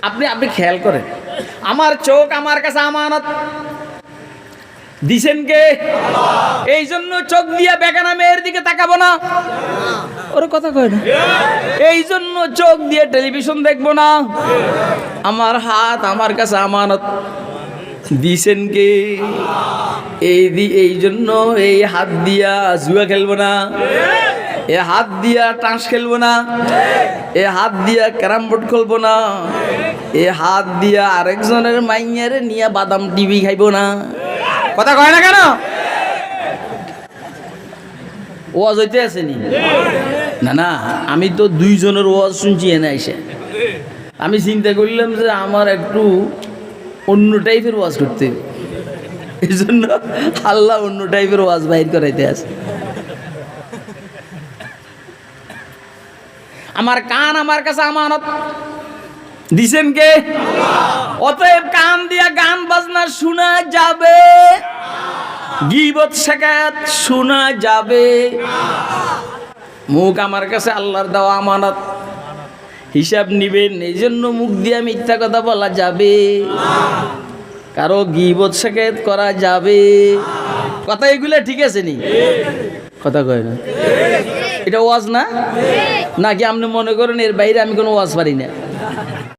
আপনি আপনি খেয়াল করেন, আমার চোখ আমার কাছে আমানত দিছেন কে? এই জন্য চোখ দিয়া বেগানা মেয়ের দিকে তাকাবো না। ওর কথা কয় না। এই জন্য চোখ দিয়ে টেলিভিশন দেখবো না। আমার হাত আমার কাছে আমানত দিছেন কে? এই জন্য এই হাত দিয়া জুয়া খেলবো না, এ হাত দিয়া টাস খেলবো না, এ হাত দিয়া ক্যারাম বোর্ড খেলবো না, এ হাত দিয়া আরেকজনের মাইয়ারে নিয়ে বাদাম টিভি খাইবো না। কথা কয় না কেন? ওয়াজ হইতে আসেনি? না না, আমি তো দুইজনের ওয়াজ শুনছি এনে এসে। আমি চিন্তা করলাম যে আমার একটু অন্য টাইপের ওয়াজ করতে, এই জন্য আল্লাহ অন্য টাইপের ওয়াজ বাইর করাইতে আছে। আমার কান আমার কাছে আমানত দিছেন কে? অতএব কান দিয়া গান বাজনা শোনা যাবে, গীবত শাকাত শোনা যাবে। মুখ আমার কাছে আল্লাহর দেওয়া আমানত, হিসাব নিবেন। এই জন্য মুখ দিয়া মিথ্যা কথা বলা যাবে, কারো গীবত শাকাত করা যাবে। কথা এগুলা ঠিক আছে নি? কথা কয় না। এটা ওয়াজ না নাকি আপনি মনে করেন এর বাইরে আমি কোনো ওয়াজ পারি না?